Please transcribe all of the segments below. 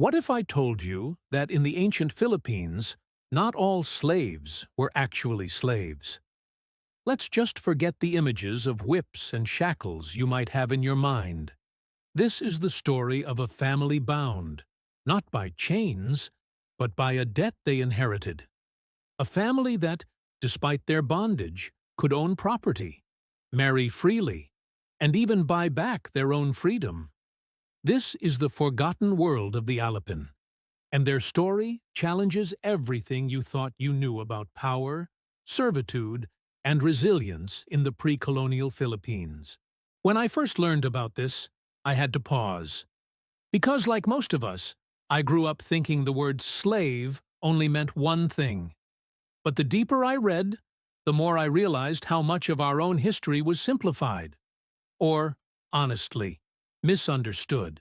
What if I told you that in the ancient Philippines, not all slaves were actually slaves? Let's just forget the images of whips and shackles you might have in your mind. This is the story of a family bound, not by chains, but by a debt they inherited. A family that, despite their bondage, could own property, marry freely, and even buy back their own freedom. This is the forgotten world of the Alipin, and their story challenges everything you thought you knew about power, servitude, and resilience in the pre-colonial Philippines. When I first learned about this, I had to pause. Because like most of us, I grew up thinking the word slave only meant one thing. But the deeper I read, the more I realized how much of our own history was simplified. Or, honestly, misunderstood.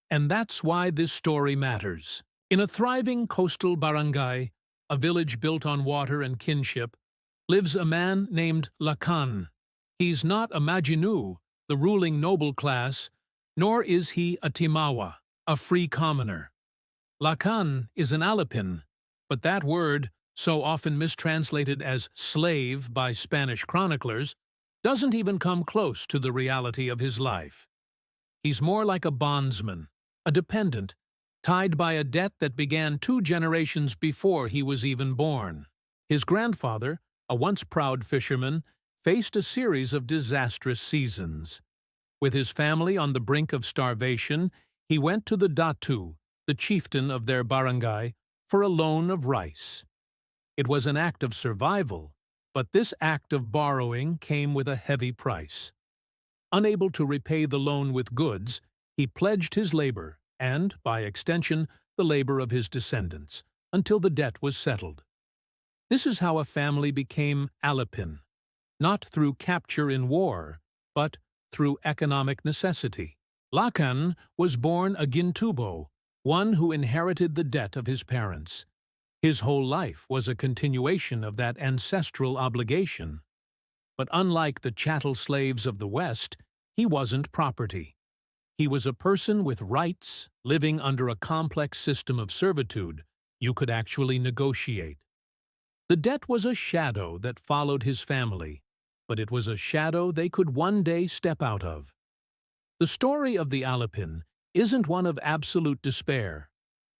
And that's why this story matters. In a thriving coastal barangay, a village built on water and kinship, lives a man named Lakan. He's not a Majinu, the ruling noble class, nor is he a tinimawa, a free commoner. Lakan is an Alipin, but that word, so often mistranslated as slave by Spanish chroniclers, doesn't even come close to the reality of his life. He's more like a bondsman, a dependent, tied by a debt that began 2 generations before he was even born. His grandfather, a once proud fisherman, faced a series of disastrous seasons. With his family on the brink of starvation, he went to the datu, the chieftain of their barangay, for a loan of rice. It was an act of survival, but this act of borrowing came with a heavy price. Unable to repay the loan with goods, he pledged his labor and, by extension, the labor of his descendants, until the debt was settled. This is how a family became Alipin, not through capture in war, but through economic necessity. Lakan was born a Gintubo, one who inherited the debt of his parents. His whole life was a continuation of that ancestral obligation. But unlike the chattel slaves of the West, he wasn't property. He was a person with rights, living under a complex system of servitude you could actually negotiate. The debt was a shadow that followed his family, but it was a shadow they could one day step out of. The story of the Alipin isn't one of absolute despair.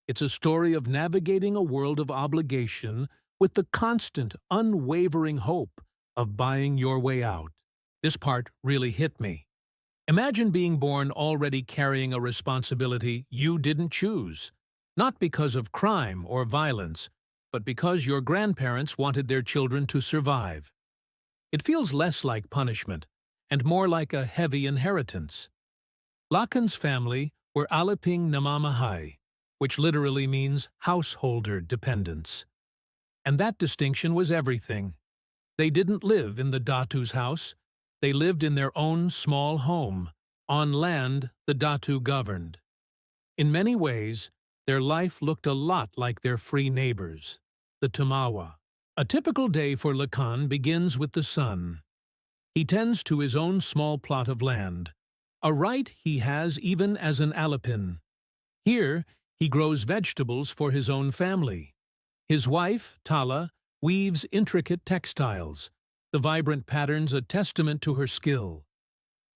It's a story of navigating a world of obligation with the constant, unwavering hope of buying your way out. This part really hit me. Imagine being born already carrying a responsibility you didn't choose, not because of crime or violence, but because your grandparents wanted their children to survive. It feels less like punishment and more like a heavy inheritance. Lakan's family were Alipin namamahay, which literally means householder dependents. And that distinction was everything. They didn't live in the datu's house. They lived in their own small home, on land the datu governed. In many ways, their life looked a lot like their free neighbors, the tinimawa. A typical day for Lakan begins with the sun. He tends to his own small plot of land, a right he has even as an Alipin. Here, he grows vegetables for his own family. His wife, Tala, weaves intricate textiles, the vibrant patterns a testament to her skill.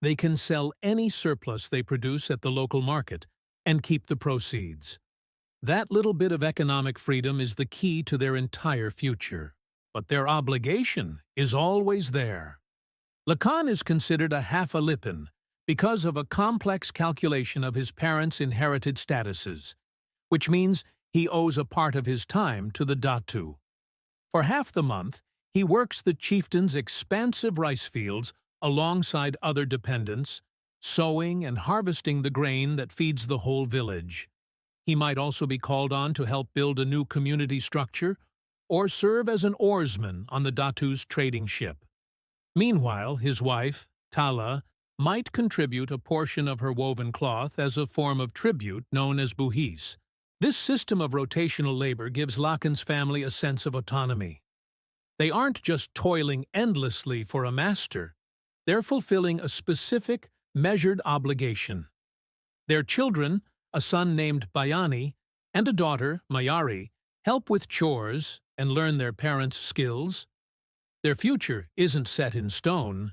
They can sell any surplus they produce at the local market and keep the proceeds. That little bit of economic freedom is the key to their entire future. But their obligation is always there. Lakan is considered a half-Alipin because of a complex calculation of his parents' inherited statuses, which means he owes a part of his time to the datu. For half the month, he works the chieftain's expansive rice fields alongside other dependents, sowing and harvesting the grain that feeds the whole village. He might also be called on to help build a new community structure or serve as an oarsman on the datu's trading ship. Meanwhile, his wife, Tala, might contribute a portion of her woven cloth as a form of tribute known as buhis. This system of rotational labor gives Lakan's family a sense of autonomy. They aren't just toiling endlessly for a master, they're fulfilling a specific, measured obligation. Their children, a son named Bayani, and a daughter, Mayari, help with chores and learn their parents' skills. Their future isn't set in stone.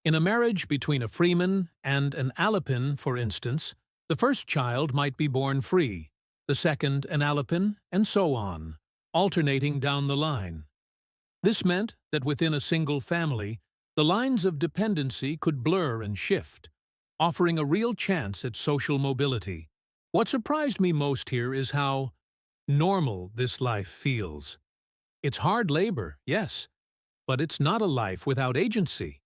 In a marriage between a freeman and an Alipin, for instance, the first child might be born free, the second an Alipin, and so on, alternating down the line. This meant that within a single family, the lines of dependency could blur and shift, offering a real chance at social mobility. What surprised me most here is how normal this life feels. It's hard labor, yes, but it's not a life without agency.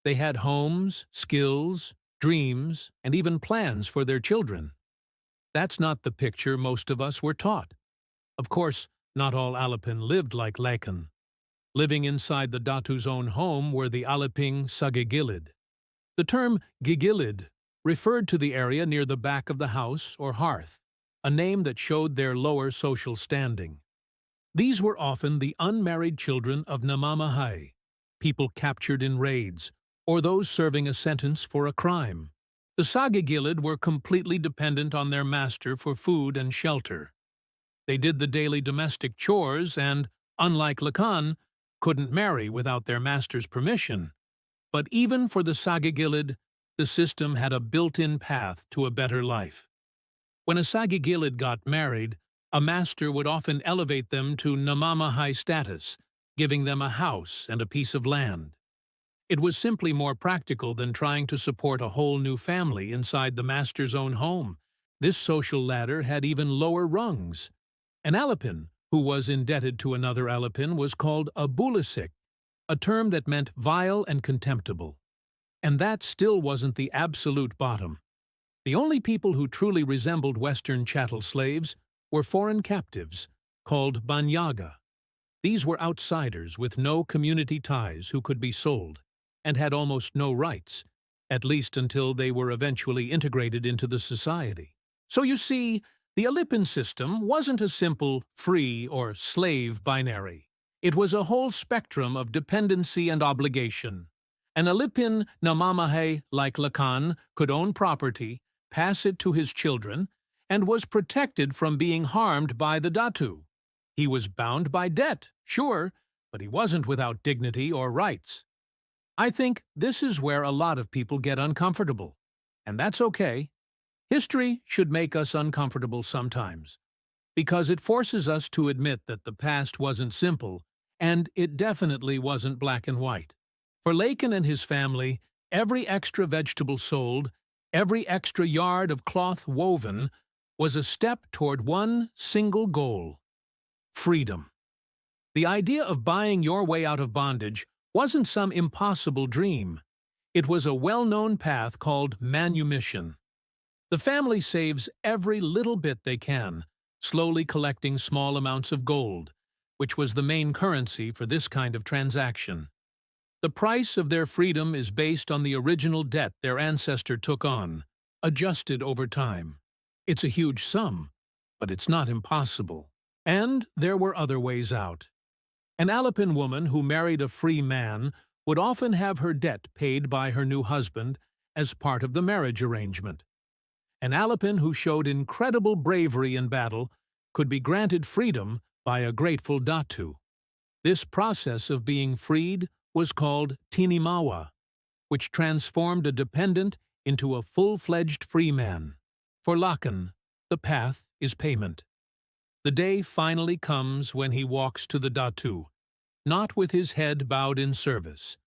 They had homes, skills, dreams, and even plans for their children. That's not the picture most of us were taught. Of course, not all Alipin lived like Lakan. Living inside the Datu's own home were the Alipin sagigilid. The term gigilid referred to the area near the back of the house or hearth, a name that showed their lower social standing. These were often the unmarried children of namamahay, people captured in raids, or those serving a sentence for a crime. The sagigilid were completely dependent on their master for food and shelter. They did the daily domestic chores and, unlike Lakan, couldn't marry without their master's permission. But even for the sagigilid, the system had a built-in path to a better life. When a sagigilid got married, a master would often elevate them to namamahay status, giving them a house and a piece of land. It was simply more practical than trying to support a whole new family inside the master's own home. This social ladder had even lower rungs. An Alipin, who was indebted to another Alipin, was called a bulisik, a term that meant vile and contemptible. And that still wasn't the absolute bottom. The only people who truly resembled Western chattel slaves were foreign captives, called banyaga. These were outsiders with no community ties who could be sold, and had almost no rights, at least until they were eventually integrated into the society. So you see, the Alipin system wasn't a simple free or slave binary. It was a whole spectrum of dependency and obligation. An Alipin namamahay like Lakan could own property, pass it to his children, and was protected from being harmed by the Datu. He was bound by debt, sure, but he wasn't without dignity or rights. I think this is where a lot of people get uncomfortable, and that's okay. History should make us uncomfortable sometimes, because it forces us to admit that the past wasn't simple, and it definitely wasn't black and white. For Lakan and his family, every extra vegetable sold, every extra yard of cloth woven, was a step toward one single goal: freedom. The idea of buying your way out of bondage wasn't some impossible dream. It was a well-known path called manumission. The family saves every little bit they can, slowly collecting small amounts of gold, which was the main currency for this kind of transaction. The price of their freedom is based on the original debt their ancestor took on, adjusted over time. It's a huge sum, but it's not impossible. And there were other ways out. An Alipin woman who married a free man would often have her debt paid by her new husband as part of the marriage arrangement. An Alipin who showed incredible bravery in battle could be granted freedom by a grateful Datu. This process of being freed was called tinimawa, which transformed a dependent into a full-fledged free man. For Lakan, the path is payment. The day finally comes when he walks to the Datu, not with his head bowed in service,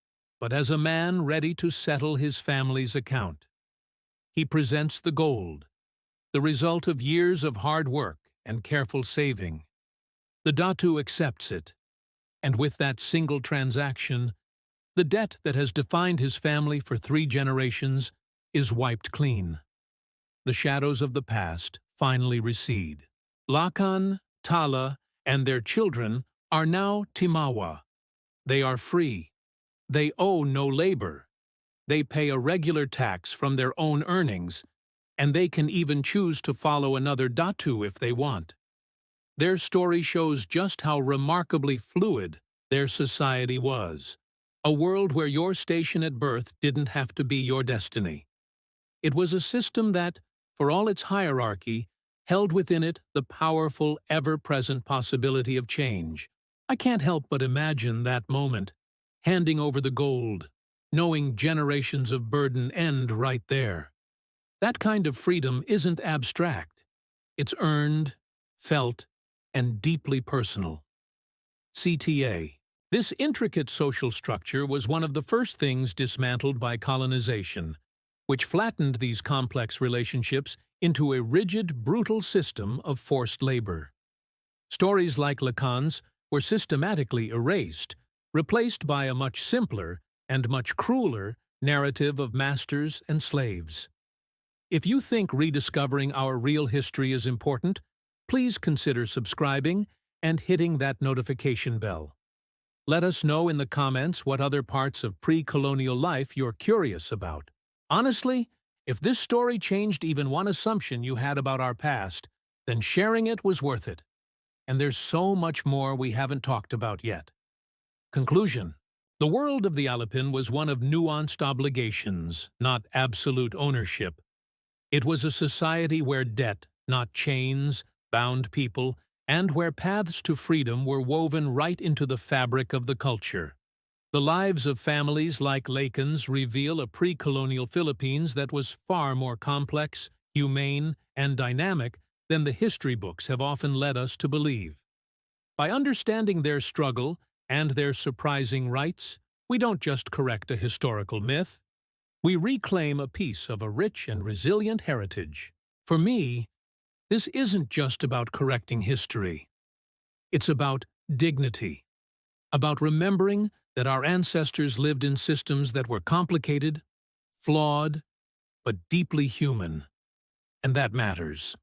but as a man ready to settle his family's account. He presents the gold, the result of years of hard work and careful saving. The Datu accepts it, and with that single transaction, the debt that has defined his family for 3 generations is wiped clean. The shadows of the past finally recede. Lakan, Tala, and their children are now Timawa. They are free. They owe no labor. They pay a regular tax from their own earnings, and they can even choose to follow another Datu if they want. Their story shows just how remarkably fluid their society was, a world where your station at birth didn't have to be your destiny. It was a system that, for all its hierarchy, held within it the powerful, ever-present possibility of change. I can't help but imagine that moment, handing over the gold, knowing generations of burden end right there. That kind of freedom isn't abstract. It's earned, felt, and deeply personal. CTA. This intricate social structure was one of the first things dismantled by colonization, which flattened these complex relationships into a rigid, brutal system of forced labor. Stories like Lacan's were systematically erased, replaced by a much simpler and much crueler narrative of masters and slaves. If you think rediscovering our real history is important, please consider subscribing and hitting that notification bell. Let us know in the comments what other parts of pre-colonial life you're curious about. Honestly, if this story changed even one assumption you had about our past, then sharing it was worth it. And there's so much more we haven't talked about yet. Conclusion. The world of the Alipin was one of nuanced obligations, not absolute ownership. It was a society where debt, not chains, bound people, and where paths to freedom were woven right into the fabric of the culture. The lives of families like Lacan's reveal a pre-colonial Philippines that was far more complex, humane, and dynamic than the history books have often led us to believe. By understanding their struggle and their surprising rights, we don't just correct a historical myth, we reclaim a piece of a rich and resilient heritage. For me, this isn't just about correcting history. It's about dignity, about remembering that our ancestors lived in systems that were complicated, flawed, but deeply human, and that matters.